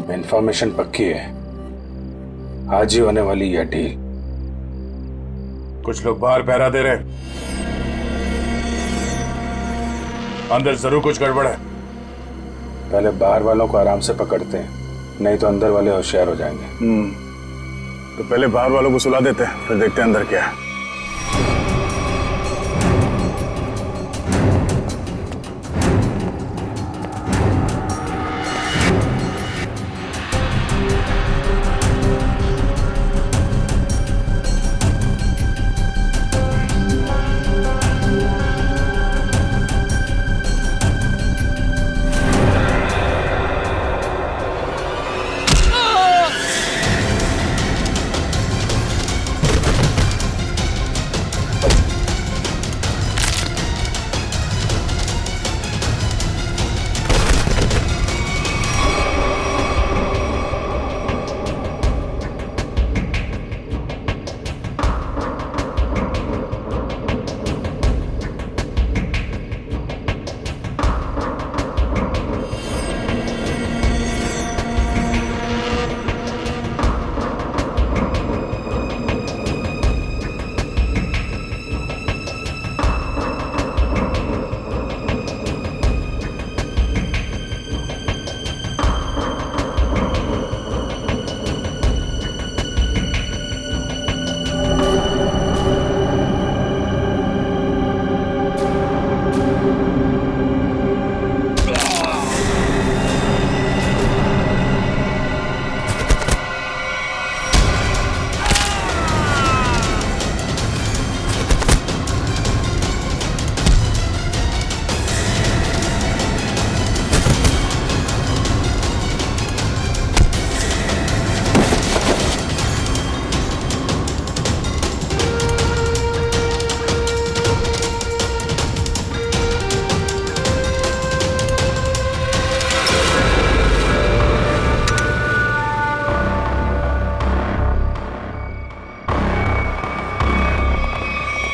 Information पक्की है, आज ही होने वाली यह डील। कुछ लोग बाहर पहरा दे रहे, अंदर जरूर कुछ गड़बड़ है। पहले बाहर वालों को आराम से पकड़ते हैं, नहीं तो अंदर वाले होशियार हो जाएंगे। तो पहले बाहर वालों को सुला देते हैं, फिर देखते हैं अंदर क्या है।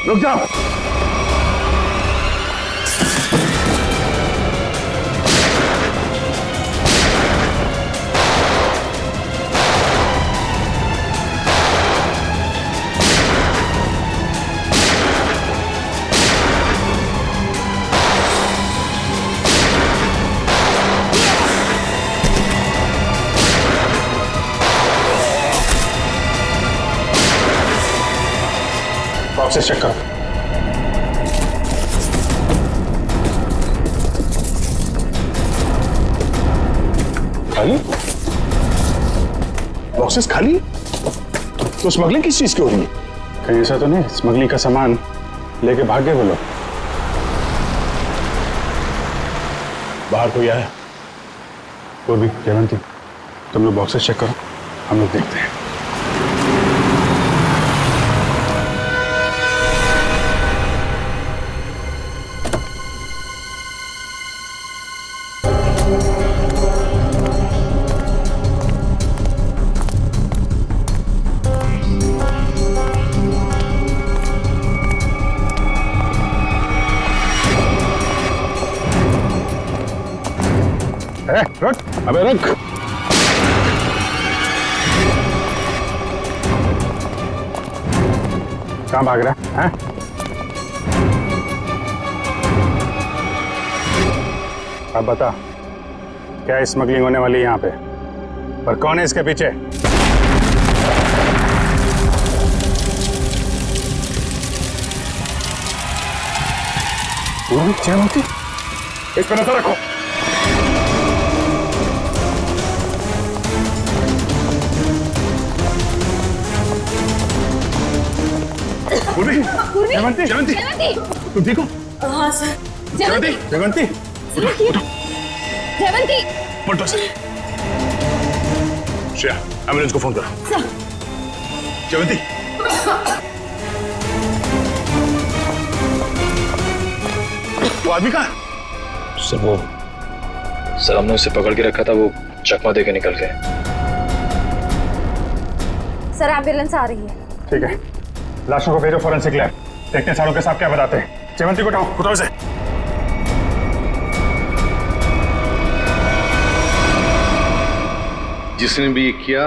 रुक जाओ। बॉक्सेस चेक करो। खाली बॉक्सेस खाली? तो स्मगलिंग किस चीज की हो रही है? कहीं ऐसा तो नहीं स्मगलिंग का सामान लेके भाग गए वो लोग? बाहर कोई आया? वो भी जयवंती, तुम लोग बॉक्सेस चेक करो, हम लोग देखते हैं। रुक, अबे रुक। कहाँ भाग रहा है? अब बता, क्या स्मगलिंग होने वाली है यहाँ पे? पर कौन है इसके पीछे? जयवंती, इस पर नजर रखो। जयवंती, जयवंती, तुम ठीक हो? हाँ सर। जयवंती, जयवंती, जयवंती, पलटो सर। श्रेया, एम्बुलेंस को फोन करो। सर। जयवंती, वो आदमी कहाँ? सर हमने उसे पकड़ के रखा था, वो चकमा दे के निकल गए। सर एम्बुलेंस आ रही है। ठीक है, लाशों को भेजो फॉरेंसिक लैब, देखते हैं सारों के साथ क्या बताते हैं। जयवंती को उठाओ से। जिसने भी ये किया,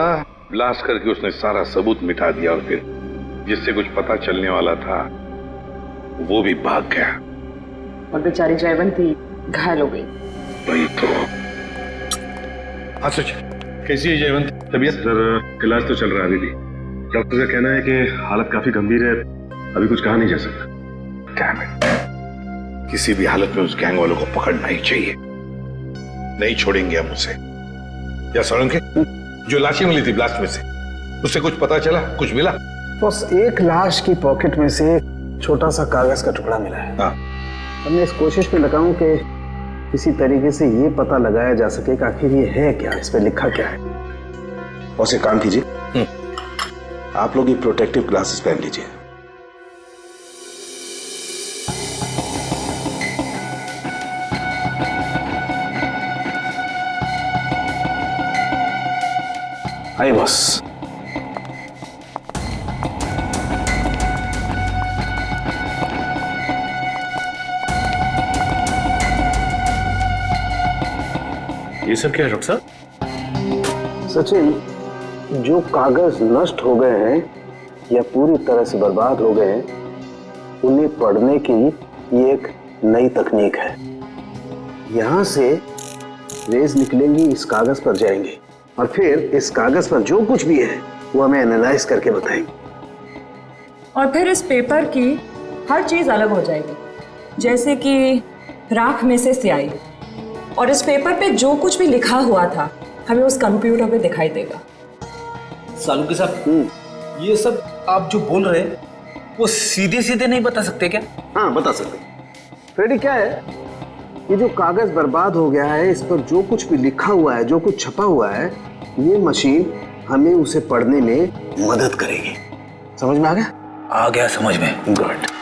ब्लास्ट करके उसने सारा सबूत मिटा दिया और फिर जिससे कुछ पता चलने वाला था वो भी भाग गया। और बेचारी जयवंती घायल हो गई। वही तो। हाँ सच, कैसी है जयवंत? तबीयत? सर इलाज तो चल रहा है अभी भी। डॉक्टर का कहना है कि हालत काफी गंभीर है, अभी कुछ कहा नहीं जा सकता। Damn it. किसी भी हालत में उस गैंग वालों को पकड़ना ही चाहिए। नहीं छोड़ेंगे हम उसे। या सोलंकी, जो लाशें मिली थी ब्लास्ट में से, उससे कुछ पता चला, कुछ मिला? बस एक लाश की पॉकेट में से छोटा सा कागज का टुकड़ा मिला है। हाँ। अब मैं इस कोशिश में लगा हूं कि किसी तरीके से ये पता लगाया जा सके कि आखिर ये है क्या, इस पे लिखा क्या है। बस एक काम कीजिए, आप लोग ये प्रोटेक्टिव ग्लासेस पहन लीजिए। आइए बस। ये सब क्या है डॉक्टर साहब? सचिन, जो कागज नष्ट हो गए हैं या पूरी तरह से बर्बाद हो गए हैं, उन्हें पढ़ने की ये एक नई तकनीक है। यहां से रेज निकलेंगी, इस कागज पर जाएंगे और फिर इस कागज पर जो कुछ भी है वो हमें एनालाइज करके बताएंगे। और फिर इस पेपर की हर चीज अलग हो जाएगी, जैसे कि राख में से स्याही। और इस पेपर पे जो कुछ भी लिखा हुआ था हमें उस कंप्यूटर पे दिखाई देगा। सालुंके साहब, ये सब आप जो बोल रहे हैं वो सीधे सीधे नहीं बता सकते क्या? हाँ, बता सकते। फ्रेडी, क्या है, ये जो कागज बर्बाद हो गया है, इस पर जो कुछ भी लिखा हुआ है, जो कुछ छपा हुआ है, ये मशीन हमें उसे पढ़ने में मदद करेगी। समझ में आ गया? आ गया समझ में। गुड।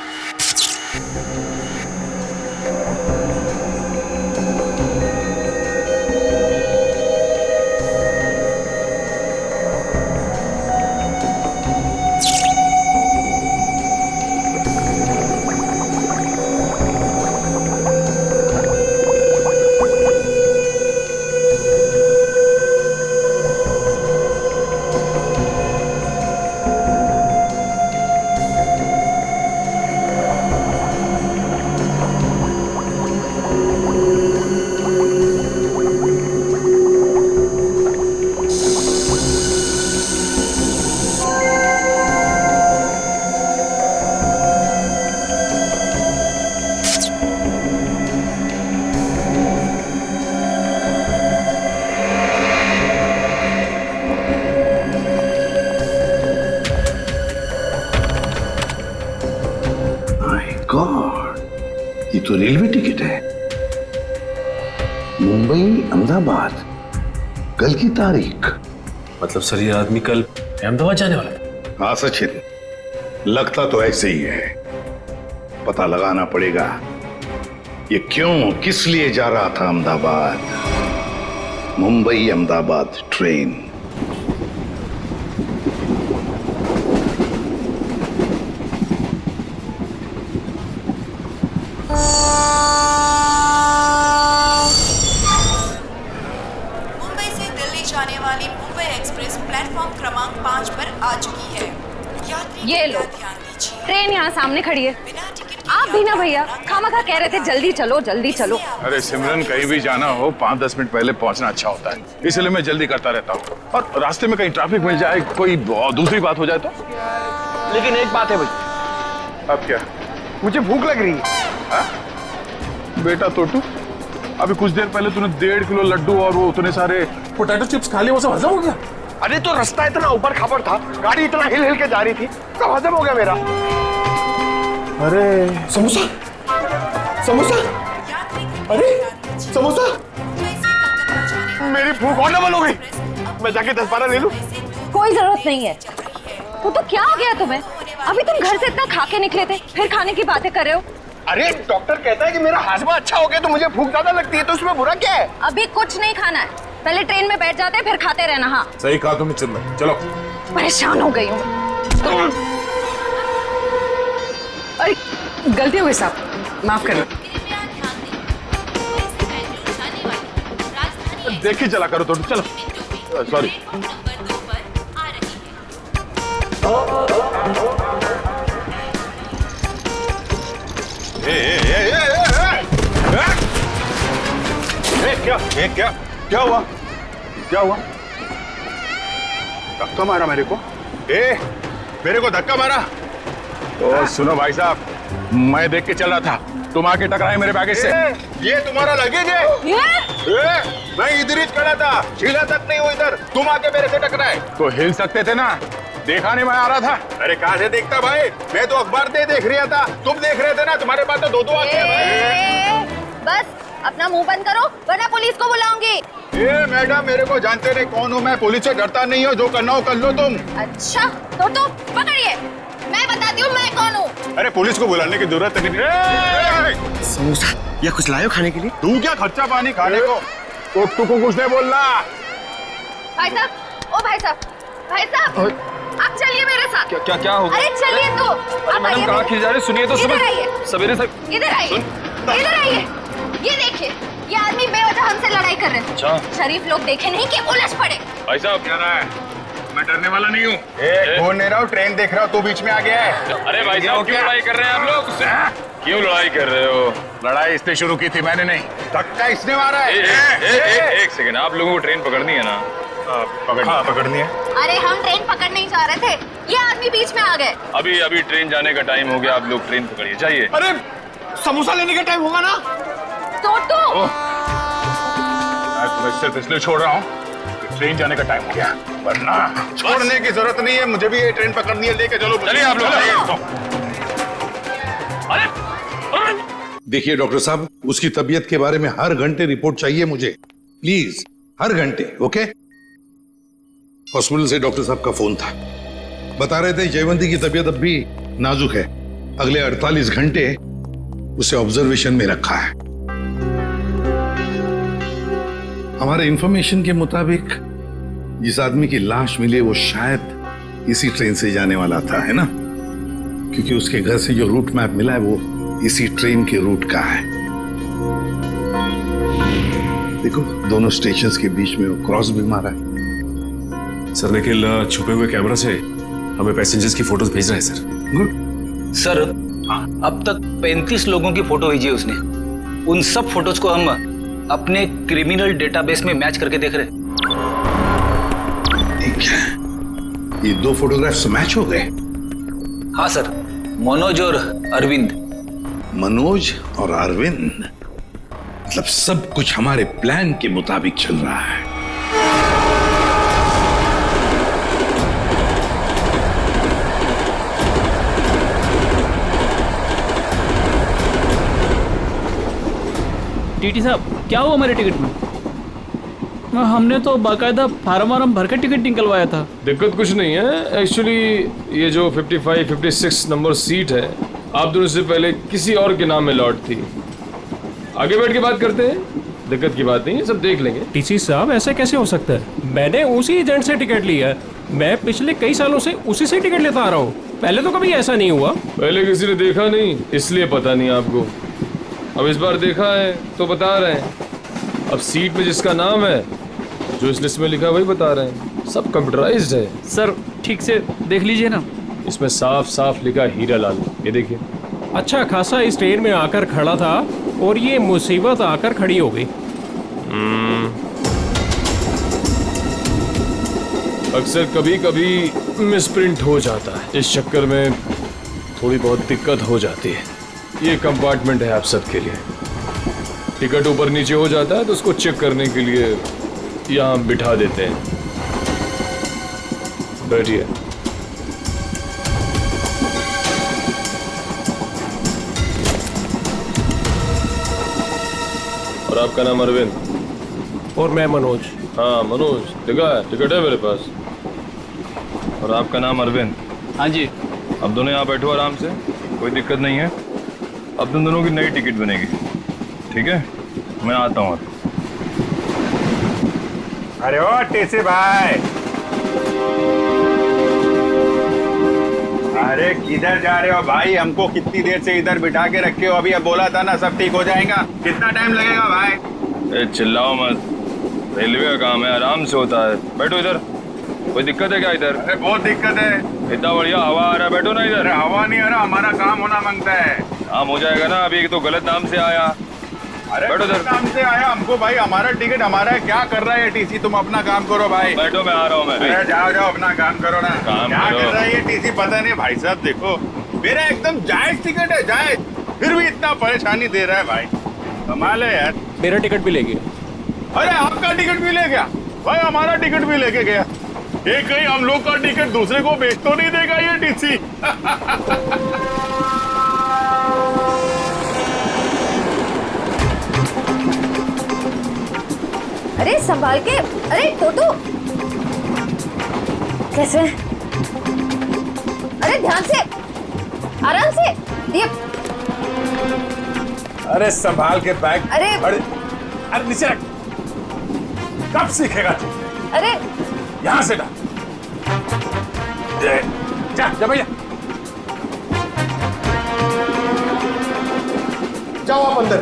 ये तो रेलवे टिकट है। मुंबई अहमदाबाद, कल की तारीख। मतलब सर ये आदमी कल अहमदाबाद जाने वाला है? हाँ सचिन, लगता तो ऐसे ही है। पता लगाना पड़ेगा ये क्यों, किस लिए जा रहा था अहमदाबाद। मुंबई अहमदाबाद ट्रेन। मुंबई से दिल्ली जाने वाली मुंबई एक्सप्रेस प्लेटफॉर्म क्रमांक 5 पर आ चुकी है। यात्री ये लो, ध्यान दीजिए। ट्रेन यहाँ सामने खड़ी है। बिना टिकट आप भी ना भैया, खामखा कह रहे थे जल्दी चलो जल्दी चलो। अरे सिमरन, कहीं भी जाना हो 5-10 मिनट पहले पहुंचना अच्छा होता है, इसलिए मैं जल्दी करता रहता हूँ। और रास्ते में कहीं ट्रैफिक मिल जाए, कोई दूसरी बात हो जाए तो। लेकिन एक बात है भाई। अब क्या? मुझे भूख लग रही है। हा? बेटा तोटू, अभी कुछ देर पहले तूने 1.5 किलो लड्डू और वो उतने सारे पोटैटो चिप्स खा लिए, वो सब हजम हो गया? अरे तो रास्ता इतना ऊपर खापर था, गाड़ी इतना हिल हिल के जा रही थी, सब हजम हो गया मेरा। अरे समोसा, समोसा, अरे समोसा, मेरी भूख और डबल हो गई। मैं जाके 10-12 ले लूं? कोई जरूरत नहीं है। वो तो क्या हो गया तुम्हें? अभी तुम घर से इतना खा के निकले थे, फिर खाने की बातें कर रहे हो। अरे डॉक्टर कहता है कि मेरा हाजमा अच्छा हो गया तो मुझे भूख ज्यादा लगती है, तो उसमें बुरा क्या है? अभी कुछ नहीं खाना है, पहले ट्रेन में बैठ जाते हैं फिर खाते रहना। हाँ, सही कहा तुमने सिमरन, चलो। परेशान हो गई हूँ। अरे गलती हो गई साहब, माफ करें। देखी चला करो तोटू, चलो। सॉरी। नंबर 2 पर आ रही है। क्या हुआ? क्या हुआ? धक्का मारा मेरे को? मेरे को धक्का मारा? तो सुनो भाई साहब, मैं देख के चल रहा था, तुम आके टकराए मेरे बैगेज से। ये तुम्हारा लगेज है? मैं इधर ही खड़ा था, हिला तक नहीं हुआ इधर, तुम आके मेरे से टकराए। तो हिल सकते थे ना, देखा नहीं मैं आ रहा था। अरे कहाँ से देखता भाई, मैं तो अखबार देख रहा था, तुम देख रहे थे ना, तुम्हारे पास तो दो आंखें हैं। बस अपना मुंह बंद करो वरना पुलिस को बुलाऊंगी। मैडम, मेरे को जानते नहीं कौन हूँ मैं, पुलिस से डरता नहीं हो, जो करना हो कर लो तुम। अच्छा तो पकड़िए, मैं बताती हूँ मैं कौन हूँ। अरे पुलिस को बुलाने की जरूरत नहीं। समोसा या कुछ लाए हो खाने के लिए? तू क्या खर्चा पानी खाने को? तू को कुछ नहीं बोलना। भाई साहब, ओ भाई साहब, भाई साहब आप चलिए मेरे साथ। क्या हो गया? अरे चलिए तो। आप मैडम कहाँ खिल जा रहे? सुनिए तो इधर आइए, सवेरे से। इधर आइए, इधर आइए। ये देखिए, ये आदमी बेवजह हमसे लड़ाई कर रहे हैं। अच्छा। शरीफ लोग देखे नहीं कि उलझ पड़े। भाई साहब क्या रहा है? मैं डरने वाला नहीं हूँ। फोन ले रहा हूँ, ट्रेन देख रहा हूँ, तू बीच में आ गया है। अरे भाई साहब क्यों लड़ाई कर रहे हैं आप लोग? क्यों लड़ाई कर रहे हो? लड़ाई इसने शुरू की थी, मैंने नहीं। धक्का इसने मारा है। एक सेकंड, आप लोगों को ट्रेन पकड़नी है ना? पकड़नी है। अरे हम ट्रेन पकड़ने ही जा रहे थे, ये आदमी बीच में आ गए। अभी ट्रेन जाने का टाइम हो गया, आप लोग ट्रेन पकड़िए, जाइए। अरे समोसा लेने का टाइम होगा ना? तो मैं तुम्हें सिर्फ इसलिए छोड़ रहा हूँ, ट्रेन जाने का टाइम हो गया, वरना छोड़ने की जरूरत नहीं है, मुझे भी ये ट्रेन पकड़नी है, लेके चलो। चलिए आप लोग। देखिए डॉक्टर साहब, उसकी तबीयत के बारे में हर घंटे रिपोर्ट चाहिए मुझे, प्लीज, हर घंटे। ओके? हॉस्पिटल से डॉक्टर साहब का फोन था, बता रहे थे जयवंती की तबीयत अब भी नाजुक है, अगले 48 घंटे उसे ऑब्जर्वेशन में रखा है। हमारे इंफॉर्मेशन के मुताबिक जिस आदमी की लाश मिले वो शायद इसी ट्रेन से जाने वाला था, है ना? क्योंकि उसके घर से जो रूट मैप मिला है वो इसी ट्रेन के रूट का है। देखो, दोनों स्टेशंस के बीच में वो क्रॉस भी मारा है। सर निखिल छुपे हुए कैमरा से हमें पैसेंजर्स की फोटोज भेज रहा है सर। गुड सर, अब तक 35 लोगों की फोटो भेजी है उसने। उन सब फोटोज को हम अपने क्रिमिनल डेटाबेस में मैच करके देख रहे हैं। ठीक है, ये दो फोटोग्राफ्स मैच हो गए? हाँ सर, मनोज और अरविंद। मनोज और अरविंद, मतलब सब कुछ हमारे प्लान के मुताबिक चल रहा है। टीटी साहब, क्या हुआ हमारे टिकट में? हमने तो बाकायदा फार्म भर के टिकट निकलवाया था। दिक्कत कुछ नहीं है एक्चुअली, ये जो 55, 56 नंबर सीट है आप दोनों से पहले किसी और के नाम में लॉट थी। आगे बैठ के बात करते हैं, दिक्कत की बात नहीं है, सब देख लेंगे। टीसी साहब, ऐसे कैसे हो सकता है? मैंने उसी एजेंट से टिकट लिया है, मैं पिछले कई सालों से उसी से टिकट लेता आ रहा हूँ, पहले तो कभी ऐसा नहीं हुआ। पहले किसी ने देखा नहीं इसलिए पता नहीं आपको, अब इस बार देखा है तो बता रहे हैं। अब सीट में जिसका नाम है, जो इस लिस्ट में लिखा है वही बता रहे हैं, सब कंप्यूटराइज्ड है। सर ठीक से देख लीजिए ना, इसमें साफ साफ लिखा हीरा लाल, ये देखिए। अच्छा खासा इस ट्रेन में आकर खड़ा था और ये मुसीबत आकर खड़ी हो गई। अक्सर कभी कभी मिसप्रिंट हो जाता है, इस चक्कर में थोड़ी बहुत दिक्कत हो जाती है। ये कंपार्टमेंट है आप सबके लिए, टिकट ऊपर नीचे हो जाता है तो उसको चेक करने के लिए यहाँ बिठा देते हैं। बैठिए। और आपका नाम अरविंद? और मैं मनोज। हाँ मनोज, लिखा है, टिकट है मेरे पास। और आपका नाम अरविंद? हाँ जी। अब दोनों यहाँ बैठो आराम से, कोई दिक्कत नहीं है। अब तुम दोनों की नई टिकट बनेगी, ठीक है? मैं आता हूँ। अरे ओ टीसी भाई, अरे किधर जा रहे हो भाई? हमको कितनी देर से इधर बिठा के रखे हो? अभी अब बोला था ना सब ठीक हो जाएगा, कितना टाइम लगेगा भाई? चिल्लाओ मत, रेलवे का काम है, आराम से होता है। बैठो इधर। कोई दिक्कत है क्या इधर? अरे बहुत दिक्कत है। इतना बढ़िया हवा आ रहा है, बैठो ना इधर। अरे हवा नहीं आ रहा, हमारा काम होना मांगता है। काम हो जाएगा ना, अभी तो गलत नाम से आया। अरे बैठो इधर। काम से आया हमको भाई, हमारा टिकट हमारा है। क्या कर रहा है ये टीसी? तुम अपना काम करो भाई। बैठो, मैं आ रहा हूँ। मैं अरे जाओ जाओ अपना काम करो ना। काम क्या करो। कर रहा है ये टीसी पता नहीं। भाई साहब देखो, मेरा एकदम जायज टिकट है, जायज, फिर भी इतना परेशानी दे रहा है भाई। कमाल है यार। मेरा टिकट भी ले गया। अरे आपका टिकट भी ले गया भाई, हमारा टिकट भी लेके गया। ये कहीं हम लोग का टिकट दूसरे को बेच तो नहीं देगा ये टीसी? अरे संभाल के। अरे टोटो कैसे? अरे ध्यान से, आराम से। ये अरे संभाल के बैग। अरे अरे नीचे रख। कब सीखेगा तू? अरे यहां से डाल। जा जा भैया। जाओ आप अंदर।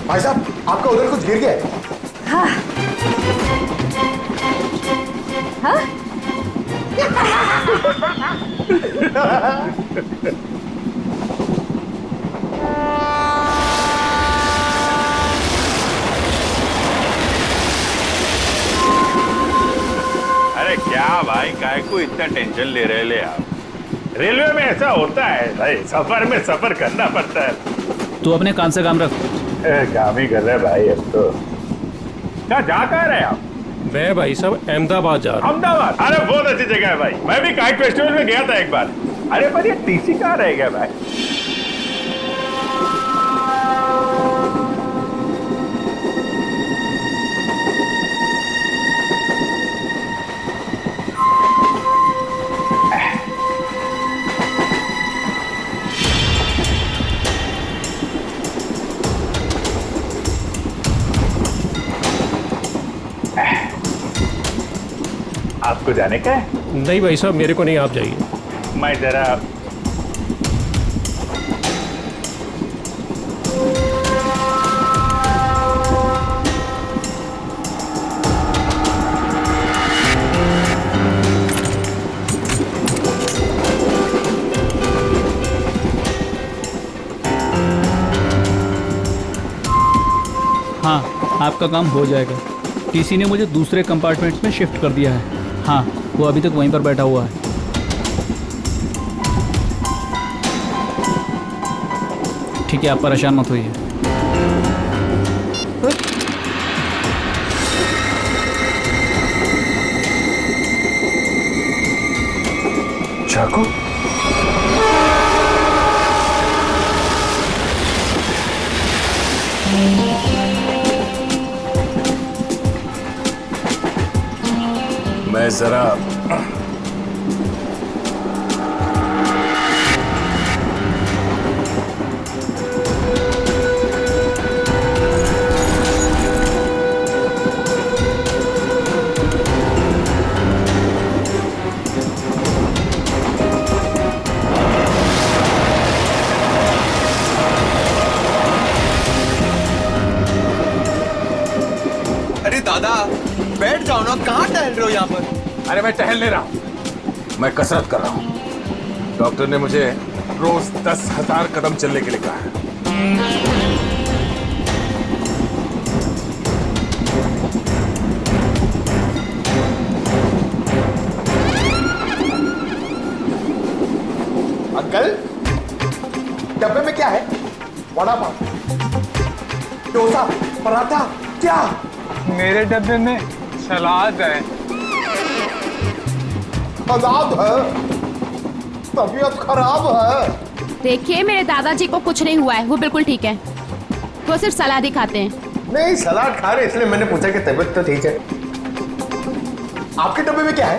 भाई साहब आपका उधर कुछ गिर गया है। हाँ हाँ अरे क्या भाई, काय को इतना टेंशन ले रहे ले आप? रेलवे में ऐसा होता है भाई, सफर में सफर करना पड़ता है। तू अपने काम से काम रख। काम ही कर रहे भाई अब तो। क्या जा कह रहे आप? मैं भाई साहब अहमदाबाद जा रहा हूँ। अहमदाबाद? अरे बहुत अच्छी जगह है भाई, मैं भी काइट फेस्टिवल में गया था एक बार। अरे पर ये टीसी कहाँ रह गया भाई? आपको जाने का है? नहीं भाई साहब, मेरे को नहीं, आप जाइए। मैं जरा हाँ, आपका काम हो जाएगा। टीसी ने मुझे दूसरे कंपार्टमेंट में शिफ्ट कर दिया है। हाँ, वो अभी तक वहीं पर बैठा हुआ है। ठीक है, आप परेशान मत होइए। चाकू? मैं जरा अरे दादा बैठ जाओ ना, कहाँ टहल रहे हो यहाँ पर? अरे मैं टहल नहीं रहा हूं, मैं कसरत कर रहा हूं। डॉक्टर ने मुझे रोज 10,000 कदम चलने के लिए कहा है। अंकल डब्बे में क्या है? वड़ा पाव, डोसा, पराठा, क्या? मेरे डब्बे में सलाद है। सलाद है? तबीयत खराब है। देखिए, मेरे दादाजी को कुछ नहीं हुआ है, वो बिल्कुल ठीक है। वो सिर्फ सलाद ही खाते हैं। नहीं, सलाद खा रहे इसलिए मैंने पूछा कि तबीयत तो ठीक है। आपके डब्बे में क्या है?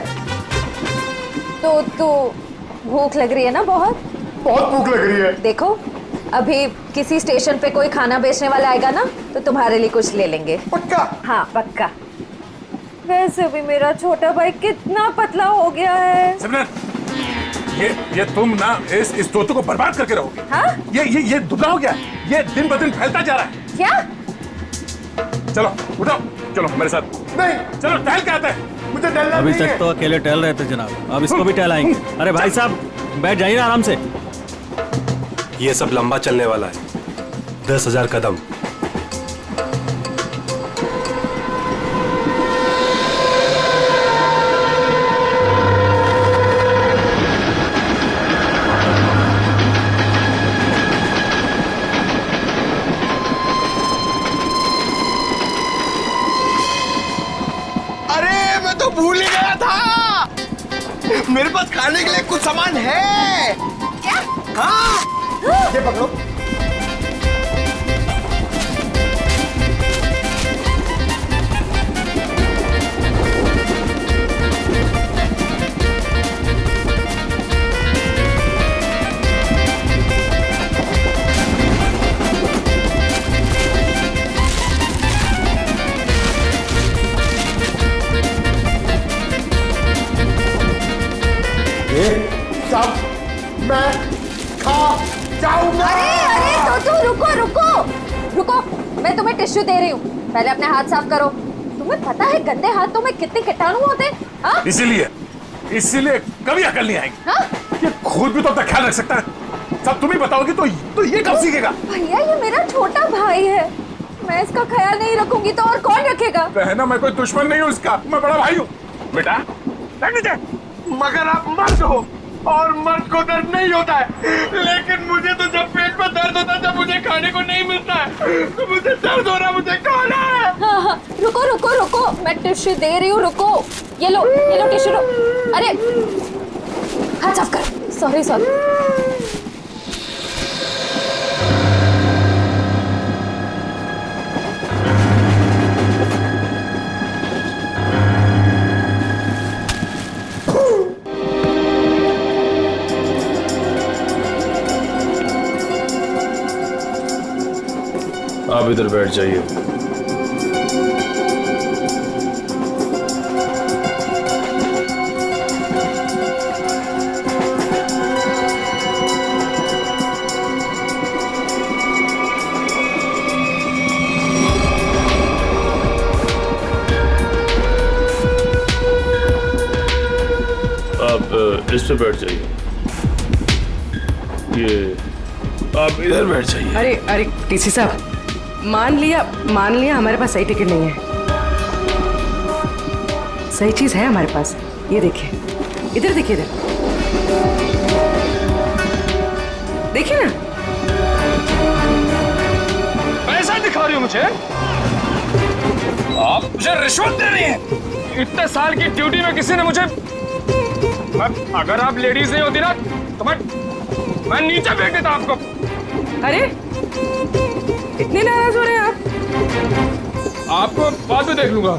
तो भूख लग रही है ना? बहुत बहुत भूख लग रही है। देखो, अभी किसी स्टेशन पे कोई खाना बेचने वाला आएगा ना, तो तुम्हारे लिए कुछ ले लेंगे। पक्का? हाँ पक्का। वैसे भी मेरा छोटा भाई कितना पतला हो गया है। सिमरन, ये तुम ना इस तोते को बर्बाद करके रहोगे। हाँ? ये दुबला हो गया है, ये दिन ब दिन फैलता जा रहा है। क्या? चलो उठो, चलो मेरे साथ। नहीं, चलो टहल के आते हैं, मुझे टहलना अभी नहीं है। तक तो अकेले टहल रहे थे जनाब, अब इसको भी टहलाएंगे। अरे भाई साहब बैठ जाइए आराम से। ये सब लंबा चलने वाला है, 10,000 कदम। अरे मैं तो भूल ही गया था, मेरे पास खाने के लिए कुछ सामान है। क्या? हाँ, ये पकड़ो। सब मैं खा जाऊंगा। अरे तो रुको रुको रुको, मैं तुम्हें टिश्यू दे रही हूँ, पहले अपने हाथ साफ करो। तुम्हें पता है गंदे हाथों में कितने कीटाणु होते हैं? हाँ? इसीलिए कभी अकल नहीं आएगी। हाँ? ये खुद भी तो अपना ख्याल रख सकता है, सब तुम ही बताओगी तो ये कब सीखेगा? भैया ये मेरा छोटा भाई है, मैं इसका ख्याल नहीं रखूंगी तो और कौन रखेगा? बहना मैं कोई दुश्मन नहीं हूँ इसका, मैं बड़ा भाई हूँ। बेटा मगर आप मर्द हो और मर्द को दर्द नहीं होता है, लेकिन मुझे तो जब पेट में दर्द होता है, जब मुझे खाने को नहीं मिलता है, तो मुझे दर्द हो रहा, मुझे खाना है। हाँ हाँ रुको रुको रुको, मैं टिश्यू दे रही हूँ, रुको। ये लो टिश्यू लो। अरे हाथ साफ कर। Sorry sorry. आप इधर बैठ जाइए। आप इस पे बैठ जाइए। ये आप इधर बैठ जाइए। अरे अरे टीसी साहब, मान लिया हमारे पास सही टिकट नहीं है। सही चीज है हमारे पास, ये देखिए, इधर देखिए, इधर देखिए ना। पैसा दिखा रही हो मुझे? आप मुझे रिश्वत दे रही हैं। इतने साल की ड्यूटी में किसी ने मुझे, अगर आप लेडीज नहीं होती ना तो मैं नीचे फेंक देता आपको। अरे इतने नाराज हो रहे हैं आप? आपको बाद में देख लूंगा।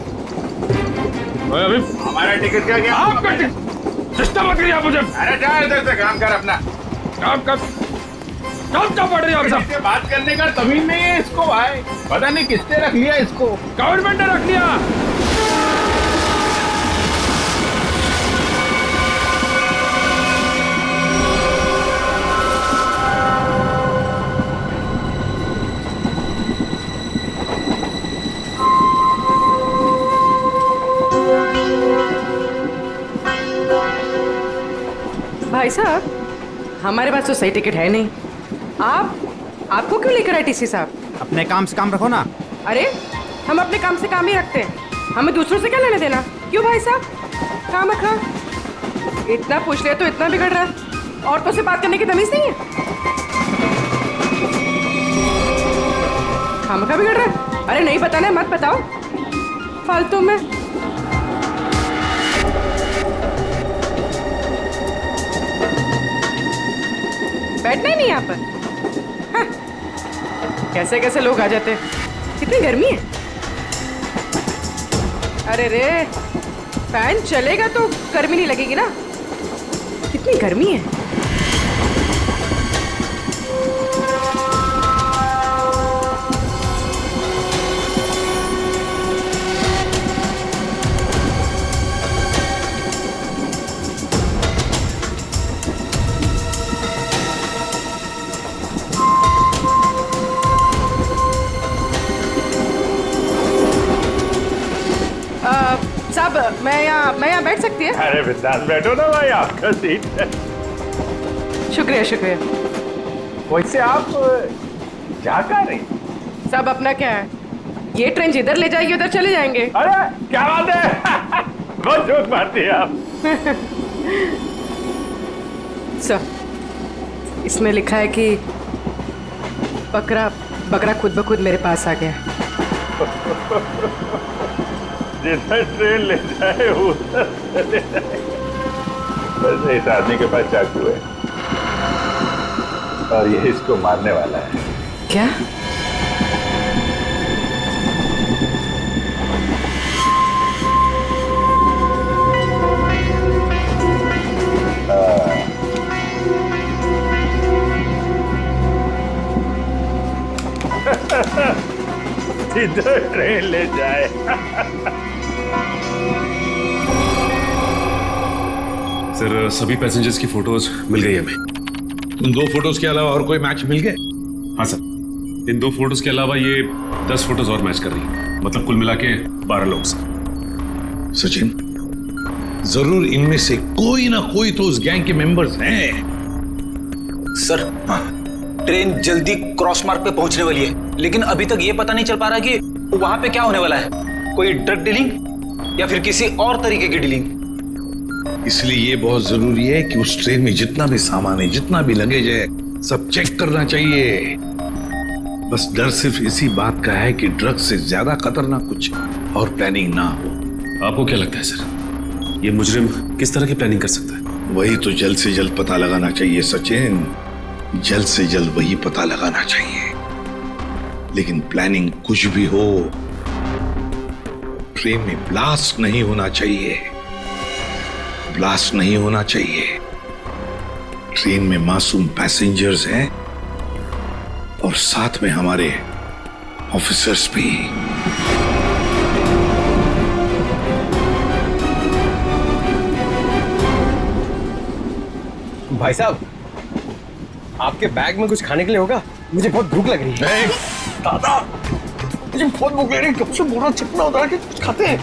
मैं अभी हमारा टिकट क्या गया? आपका टिकट सिस्टम मत करिए आप मुझे। अरे जा इधर से, काम कर अपना। काम क्या पड़ रही है आप सब? बात करने का तमीज नहीं है इसको भाई, पता नहीं किसने रख लिया इसको। गवर्नमेंट ने रख लिया। भाई साहब, हमारे पास तो सही टिकट है नहीं। आपको क्यों लेकर आए टीसी साहब? अपने काम से काम रखो ना। अरे हम अपने काम से काम ही रखते हैं, हमें दूसरों से क्या लेने देना? क्यों भाई साहब, काम रखा। इतना पूछ लिया तो इतना बिगड़ रहा है, औरतों से बात करने की तमीज नहीं है। काम का बिगड़ रहा है। अरे नहीं बताना है, मत बताओ फालतू में। बैठना ही नहीं यहाँ पर। हाँ। कैसे कैसे लोग आ जाते हैं। कितनी गर्मी है। अरे रे, फैन चलेगा तो गर्मी नहीं लगेगी ना। कितनी गर्मी है। मैं यहाँ बैठ सकती है? अरे बिंदास बैठो ना भाई, आपका सीट है। शुक्रिया शुक्रिया। वैसे आप जा कहाँ रही? सब अपना क्या है, ये ट्रेन जिधर ले जाएगी उधर चले जाएंगे। अरे क्या बात है, बहुत जोक मारती है आप। सर, इसमें लिखा है कि बकरा खुद ब खुद मेरे पास आ गया। जिधर ट्रेन ले जाए उधर चले जाए। वैसे इस आदमी के पास चाकू है और ये इसको मारने वाला है। क्या? जिधर ट्रेन ले जाए। सर, सभी पैसेंजर्स की फोटोज मिल गई हमें। उन 2 फोटोज के अलावा और कोई मैच मिल गए? हाँ सर, इन 2 फोटोज के अलावा ये 10 फोटोज और मैच कर रही है। मतलब कुल मिला के 12 लोग सर। सचिन, जरूर इनमें से कोई ना कोई तो उस गैंग के मेंबर्स हैं। सर, ट्रेन जल्दी क्रॉस मार्क पे पहुंचने वाली है, लेकिन अभी तक ये पता नहीं चल पा रहा कि वहां पे क्या होने वाला है। कोई ड्रग डीलिंग या फिर किसी और तरीके की डीलिंग। इसलिए ये बहुत जरूरी है कि उस ट्रेन में जितना भी सामान है, जितना भी लगेज है, सब चेक करना चाहिए। बस डर सिर्फ इसी बात का है कि ड्रग से ज्यादा खतरनाक कुछ और प्लानिंग ना हो। आपको क्या लगता है सर, ये मुजरिम किस तरह की प्लानिंग कर सकता है? वही तो जल्द से जल्द पता लगाना चाहिए सचिन, जल्द से जल्द वही पता लगाना चाहिए। लेकिन प्लानिंग कुछ भी हो, ट्रेन में ब्लास्ट नहीं होना चाहिए। ब्लास्ट नहीं होना चाहिए। ट्रेन में मासूम पैसेंजर्स हैं और साथ में हमारे ऑफिसर्स भी। भाई साहब, आपके बैग में कुछ खाने के लिए होगा? मुझे बहुत भूख लग रही है। दादा, मुझे बहुत भूख लग रही है। कब से बोल रहा चिपना होता है कि कुछ खाते हैं।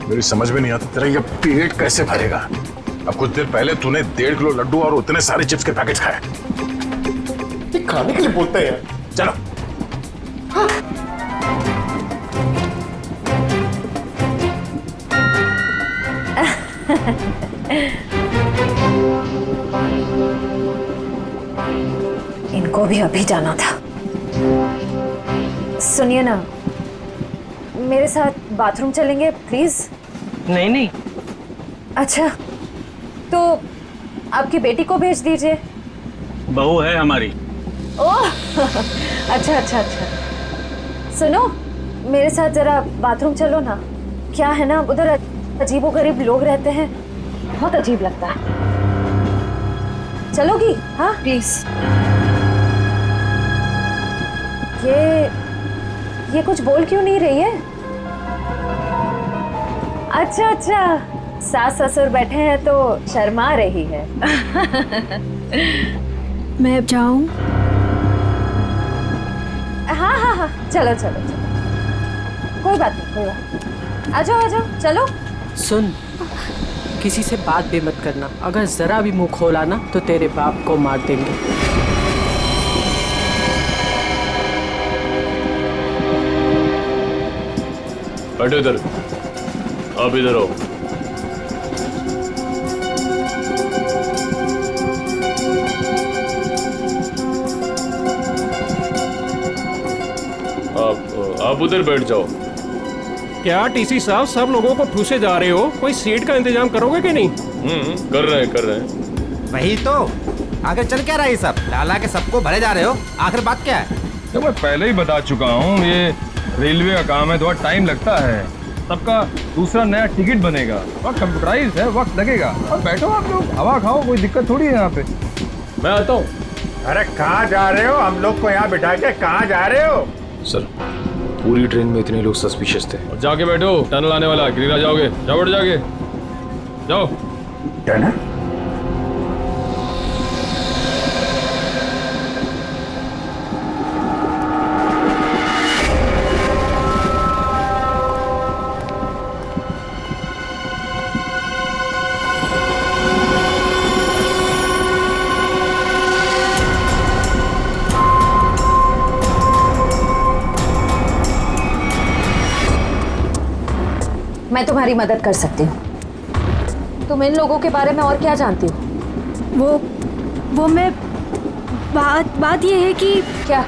मेरी समझ में नहीं आता तेरा ये पेट कैसे भरेगा। अब कुछ देर पहले तूने 1.5 किलो लड्डू और उतने सारे चिप्स के पैकेट खाए। खाने के लिए बोलते हैं यार। चलो। हाँ। इनको भी अभी जाना था। सुनिए ना, मेरे साथ बाथरूम चलेंगे प्लीज? नहीं नहीं। अच्छा, तो आपकी बेटी को भेज दीजिए। बहू है हमारी। ओह अच्छा अच्छा अच्छा। सुनो, मेरे साथ जरा बाथरूम चलो ना। क्या है ना, उधर अजीबोगरीब लोग रहते हैं, बहुत अजीब लगता है। चलोगी? हाँ प्लीज। ये कुछ बोल क्यों नहीं रही है? अच्छा अच्छा, सास ससुर बैठे हैं तो शर्मा रही है। मैं अब जाऊं? हाँ हाँ हाँ, चलो चलो चलो, कोई बात नहीं कोई बात नहीं। आ जाओ चलो। सुन, किसी से बात भी मत करना। अगर जरा भी मुंह खोला ना तो तेरे बाप को मार देंगे। बैठो इधर, आप इधर आओ। आप उधर बैठ जाओ। क्या टीसी साहब सब लोगों को ठूसे जा रहे हो? कोई सीट का इंतजाम करोगे कि नहीं? कर रहे हैं। वही तो, आगे चल क्या रहा है सब? लाला के सबको भरे जा रहे हो, आखिर बात क्या है? तो मैं पहले ही बता चुका हूँ, ये रेलवे का काम है, थोड़ा टाइम लगता है। सबका दूसरा नया टिकट बनेगा, वक्त कंप्यूटराइज है, वक्त लगेगा। और बैठो आप लोग, हवा खाओ, कोई दिक्कत थोड़ी है यहाँ पे। मैं आता हूँ। अरे कहाँ जा रहे हो? हम लोग को यहाँ बिठा के कहाँ जा रहे हो? सर, पूरी ट्रेन में इतने लोग सस्पिशियस थे। और जाके बैठो, टनल आने वाला, गिरिरा जाओगे। जाओ बैठ, जाके जाओ। टनल? मैं तुम्हारी मदद कर सकती हूँ। तुम इन लोगों के बारे में और क्या जानती हो? वो मैं बात ये है कि क्या?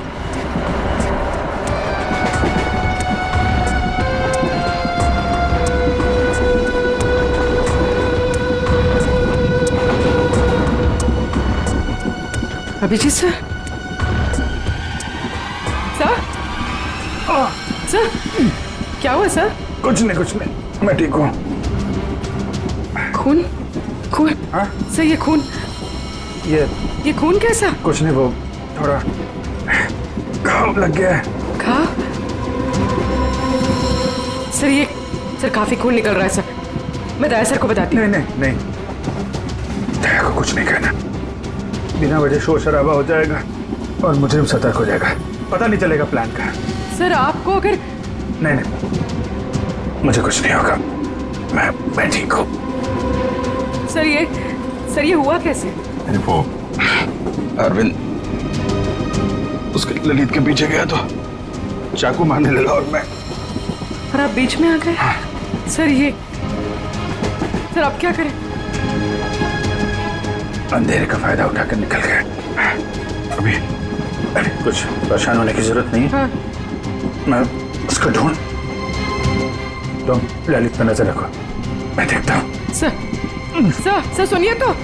अभिजीत सर, सर क्या हुआ सर? कुछ नहीं, मैं ठीक हूँ। खून? हाँ? सर ये खून, ये खून कैसा? कुछ नहीं, वो थोड़ा घाव लग गया है। घाव? सर काफी खून निकल रहा है सर। मैं दया सर को बताती हूँ। नहीं, दया को कुछ नहीं कहना। बिना वजह शोर शराबा हो जाएगा और मुजरिम सतर्क हो जाएगा, पता नहीं चलेगा प्लान का। सर आपको अगर नहीं, मुझे कुछ नहीं होगा, मैं ठीक हूँ। सर ये हुआ कैसे? वो अरविंद उसके ललित के पीछे गया तो चाकू मारने लगा और आप बीच में आ गए। हाँ। सर अब क्या करें? अंधेरे का फायदा उठाकर निकल गए। अभी कुछ परेशान होने की जरूरत नहीं है। हाँ। मैं उसको ढूंढ, तुम ललित पर नजर रखो, मैं देखता हूँ। सर सुनिए तो।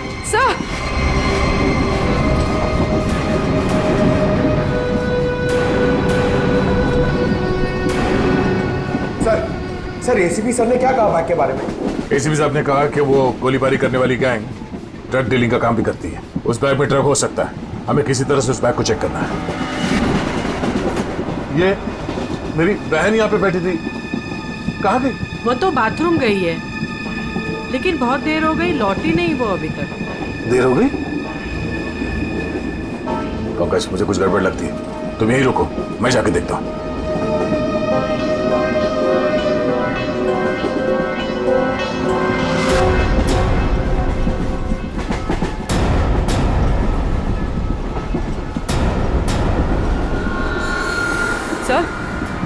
सर एसीपी सर ने क्या कहा बैग के बारे में? एसीपी साहब ने कहा कि वो गोलीबारी करने वाली गैंग ड्रग डीलिंग का काम भी करती है। उस बैग में ड्रग हो सकता है, हमें किसी तरह से उस बैग को चेक करना है। ये मेरी बहन यहाँ पे बैठी थी, कहाँ गई? वो तो बाथरूम गई है, लेकिन बहुत देर हो गई, लौटी नहीं वो अभी तक। देर हो गई? पंकज, मुझे कुछ गड़बड़ लगती है, तुम यहीं रुको, मैं जाके देखता हूँ।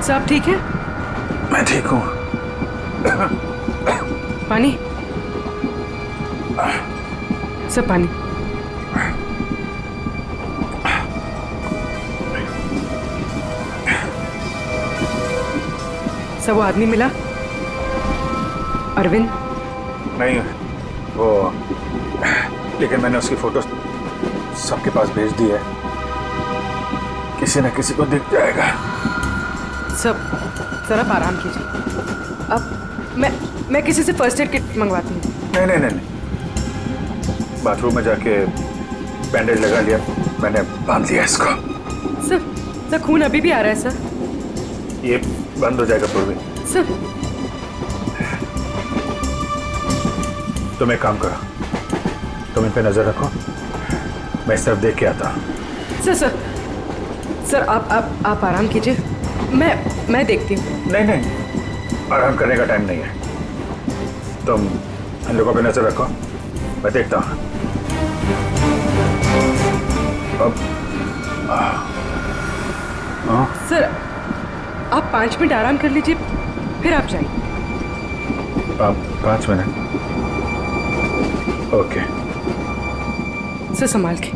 सर आप ठीक है? मैं ठीक हूँ। पानी? सर पानी। सर वो आदमी मिला? अरविंद? नहीं, वो लेकिन मैंने उसकी फोटो सबके पास भेज दी है, किसी न किसी को दिख जाएगा। सर आप आराम कीजिए। अब मैं किसी से फर्स्ट एड किट मंगवाती हूँ। नहीं, बाथरूम में जाके बैंडेज लगा लिया, मैंने बांध लिया इसको। सर खून अभी भी आ रहा है सर। ये बंद हो जाएगा पूर्वी। सर तुम एक काम करो, तुम इन पे नजर रखो, मैं इस तरफ देख के आता हूँ। सर आप आराम कीजिए, मैं देखती हूँ। नहीं, आराम करने का टाइम नहीं है, तुम इन लोगों पे नजर रखो, मैं देखता हूँ। सर आप 5 मिनट आराम कर लीजिए, फिर आप जाइए। 5 मिनट? ओके। सर संभाल के।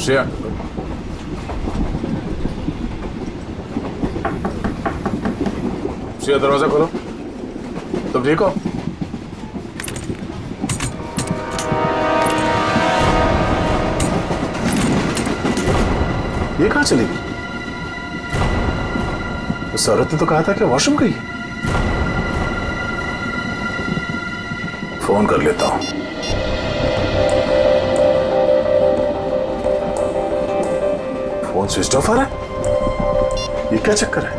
श्रेया, दरवाजा खोलो। तुम ठीक हो? ये कहाँ चली गई? उस औरत ने तो कहा था कि वॉशरूम गई। फोन कर लेता हूं। फोन स्विच ऑफ आ रहा है, ये क्या चक्कर है?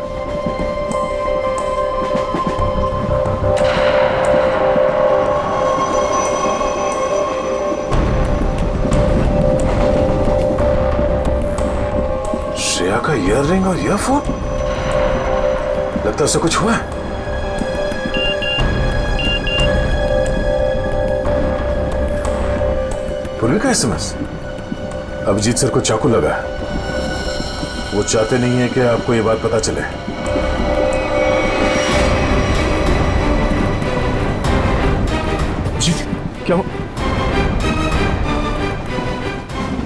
और यह फोन, लगता है उससे कुछ हुआ है। पूर्वी का एसएमएस। अभिजीत सर को चाकू लगा है। वो चाहते नहीं है कि आपको ये बात पता चले। जी क्या हो?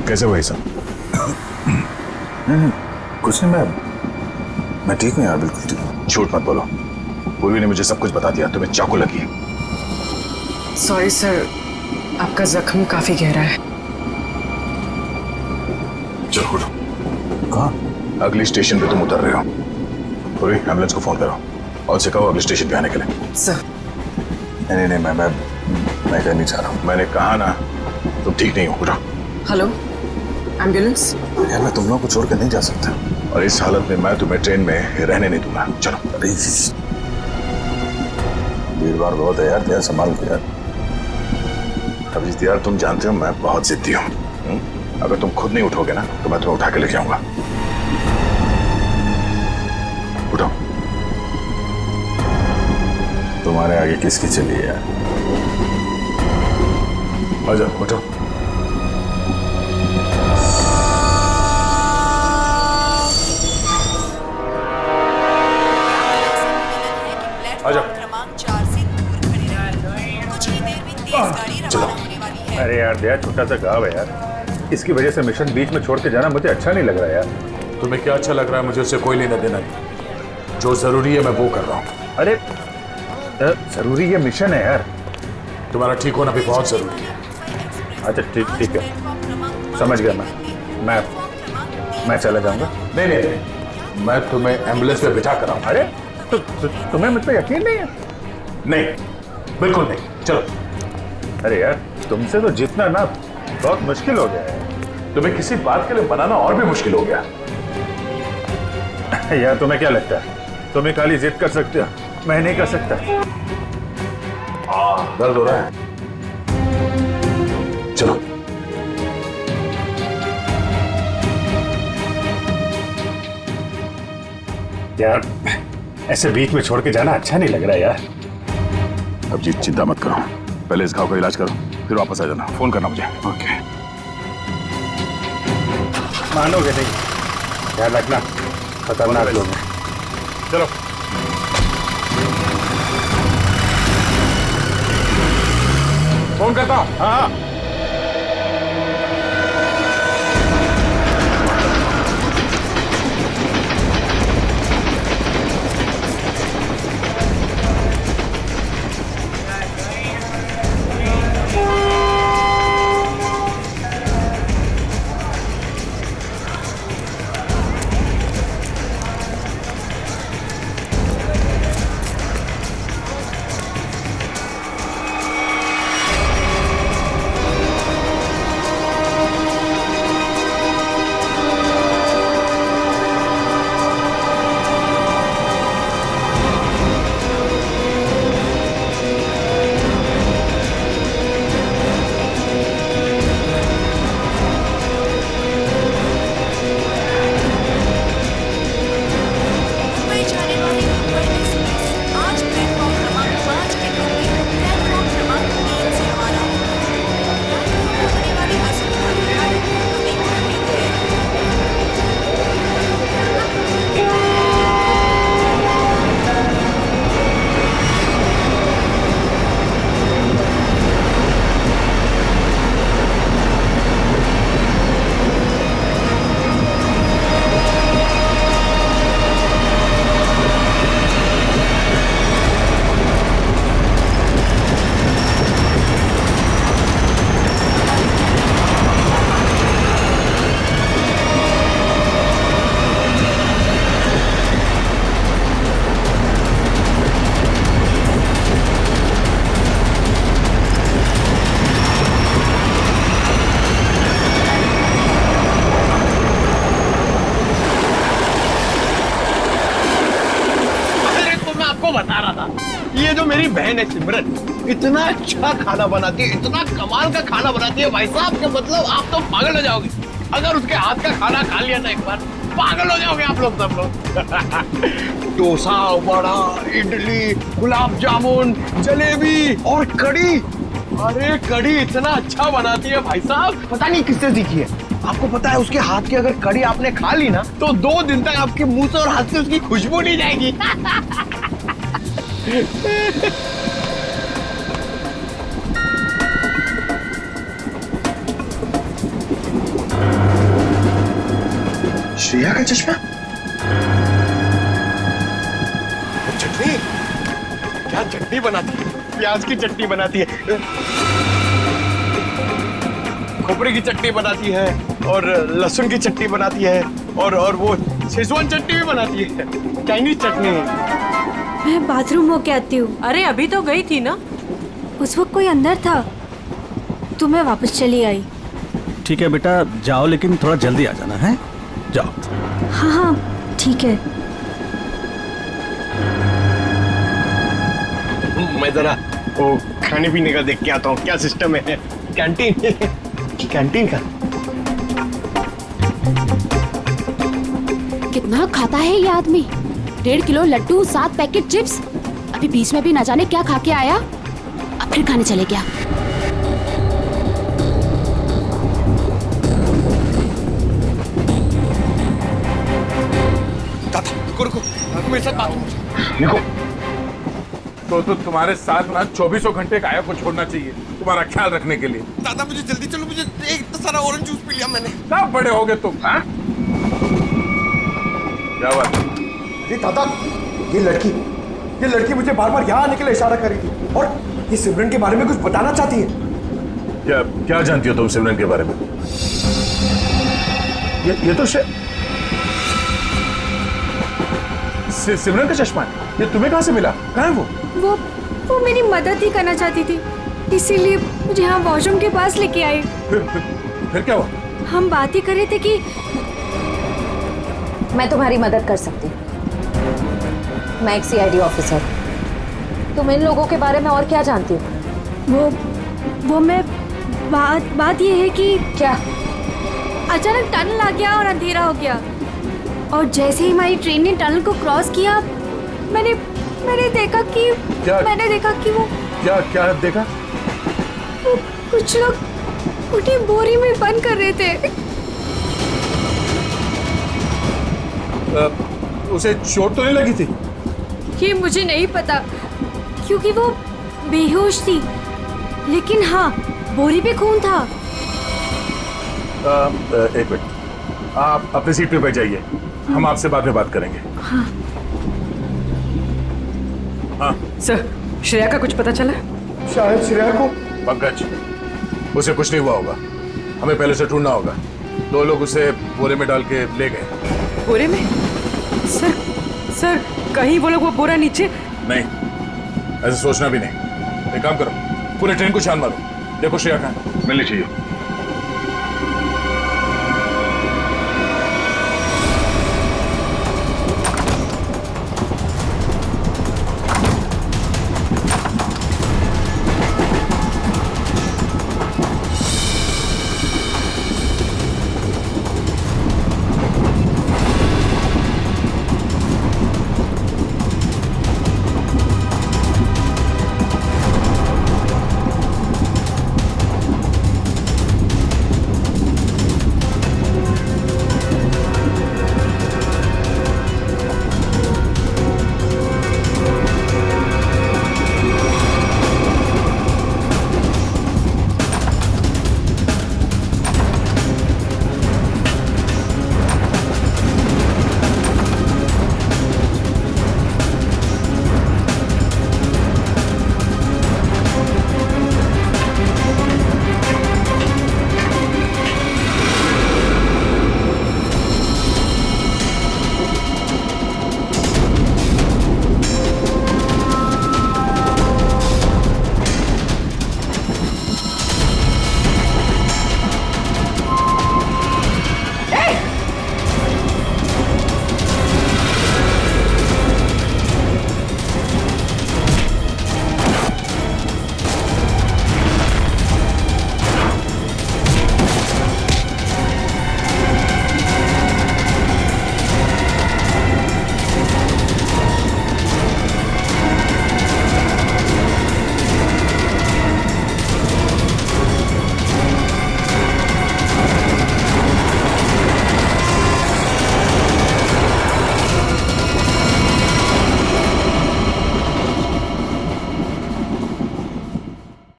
कैसे भाई साहब? नहीं, कुछ नहीं, मैं ठीक हूँ यार, बिल्कुल ठीक हूँ। झूठ मत बोलो, पूर्वी ने मुझे सब कुछ बता दिया। तुम्हें चाकू लगी है। सॉरी सर, आपका जख्म काफी गहरा है। चलो उठो। कहाँ? अगली स्टेशन पे तुम उतर रहे हो। पूर्वी एम्बुलेंस को फोन करो और उसे कहो अगले स्टेशन पे आने के लिए। सर नहीं नहीं, मैं कहीं नहीं चाह रहा हूँ। मैंने कहा ना, तुम ठीक नहीं हो। उठो। Hello ambulance. यार मैं तुम लोगों को छोड़ कर नहीं जा सकता, और इस हालत में मैं तुम्हें ट्रेन में रहने नहीं दूंगा। चलो। अरे भीड़ भाड़ बहुत है यार, संभाल के यार। अभिजीत यार, तुम जानते हो मैं बहुत जिद्दी हूँ। अगर तुम खुद नहीं उठोगे ना तो मैं तुम्हें उठा के ले जाऊंगा। उठो। तुम्हारे आगे किसकी चली यार? आ जाओ, उठो। आ जाओ। क्रमांक 4 से दूर खड़े रहें। कुछ ही देर में तेज गाड़ी रवाना होने वाली है। अरे यार दया, छोटा सा गाँव है यार, इसकी वजह से मिशन बीच में छोड़ के जाना मुझे अच्छा नहीं लग रहा यार। तुम्हें क्या अच्छा लग रहा है? मुझे उससे कोई लेना देना नहीं। जो जरूरी है मैं वो कर रहा हूँ। अरे जरूरी ये मिशन है यार। तुम्हारा ठीक होना भी बहुत जरूरी है। अच्छा ठीक है, समझ गया। मैं चला जाऊंगा। नहीं नहीं नहीं, मैं तुम्हें एम्बुलेंस में बिठा कर आऊँ। अरे तो तुम्हें मुझ पर यकीन नहीं है? नहीं, बिल्कुल नहीं। चलो। अरे यार, तुमसे तो जीतना ना बहुत मुश्किल हो गया है। तुम्हें किसी बात के लिए बनाना और भी मुश्किल हो गया। यार तुम्हें क्या लगता है तुम्हें खाली जिद कर सकते हो, मैं नहीं कर सकता? दर्द हो रहा है। चलो। यार ऐसे बीच में छोड़ के जाना अच्छा नहीं लग रहा यार। अभिजीत चिंता मत करो, पहले इस घाव का इलाज करो, फिर वापस आ जाना। फोन करना मुझे। ओके। मानोगे नहीं, ध्यान रखना, खतरनाक लोग हैं। चलो। फोन करता। हाँ। ये जो मेरी बहन है सिमरन, इतना अच्छा खाना बनाती है, इतना कमाल का खाना बनाती है भाई साहब, के मतलब आप तो पागल हो जाओगे अगर उसके हाथ का खाना खा लिया ना एक बार। पागल हो जाओगे आप लोग सब लोग। डोसा, वड़ा, इडली, गुलाब जामुन, जलेबी और कड़ी। अरे कड़ी इतना अच्छा बनाती है भाई साहब, पता नहीं किससे सीखी है। आपको पता है उसके हाथ की अगर कड़ी आपने खा ली ना तो 2 दिन तक आपके मुंह से और हाथ से उसकी खुशबू नहीं जाएगी। श्रेया का चश्मा? चटनी, क्या चटनी बनाती है, प्याज की चटनी बनाती है, खोपरे की चटनी बनाती है और लहसुन की चटनी बनाती है और वो शेजवान चटनी भी बनाती है, चाइनीज चटनी। मैं बाथरूम होके आती हूँ। अरे अभी तो गई थी ना। उस वक्त कोई अंदर था तो मैं वापस चली आई। ठीक है बेटा जाओ, लेकिन थोड़ा जल्दी आ जाना है। जाओ। हाँ हाँ ठीक है। मैं जरा वो खाने पीने का देख के आता हूँ, क्या सिस्टम है कैंटीन कैंटीन का। कितना खाता है ये आदमी? 1.5 किलो लड्डू, 7 पैकेट चिप्स। अभी बीच में भी ना जाने क्या खा के आया, अब फिर खाने चले गया। रुको मेरे साथ बात। निको तो तुम्हारे साथ ना 24 घंटे काया को छोड़ना चाहिए तुम्हारा ख्याल रखने के लिए। दादा मुझे जल्दी चलो, मुझे इतना सारा ऑरेंज जूस पी लिया मैंने। कब बड़े हो गए तुम? हाँ क्या बात? अरे दादा ये लड़की मुझे बार बार यहाँ आने के लिए इशारा कर रही थी और ये सिमरन के बारे में कुछ बताना चाहती है। क्या जानती हो तुम सिमरन के बारे में? ये तो सिमरन का चश्मा है। ये तुम्हें कहां से मिला? कहां है वो मेरी मदद ही करना चाहती थी, इसीलिए मुझे यहाँ वॉशरूम के पास लेके आई। फिर क्या हुआ? हम बात ही कर रहे थे कि मैं तुम्हारी मदद कर सकती हूँ। मैं एक CID ऑफिसर। तुम इन लोगों के बारे में और क्या जानती हो? वो मैं बात ये है कि क्या अचानक टनल आ गया और अंधेरा हो गया और जैसे ही हमारी ट्रेन ने टनल को क्रॉस किया मैंने देखा कि वो क्या देखा? वो कुछ लोग उन्हें बोरी में बंद कर रहे थे। उसे चोट तो नहीं लगी थी? ये मुझे नहीं पता क्योंकि वो बेहोश थी, लेकिन हाँ बोरी पे खून था। एक मिनट, आप अपनी सीट पे बैठ जाइए, हम आपसे बाद में बात करेंगे। हाँ। हाँ सर, श्रेया का कुछ पता चला? शायद श्रेया को। पंकज, उसे कुछ नहीं हुआ होगा, हमें पहले से ढूंढना होगा। 2 लोग उसे बोरे में डाल के ले गए। बोरे में? सर कहीं वो लोग वो बोरा नीचे? नहीं, ऐसा सोचना भी नहीं। एक काम करो, पूरे ट्रेन को छान मारो, देखो श्रेया कहाँ। मिलनी चाहिए।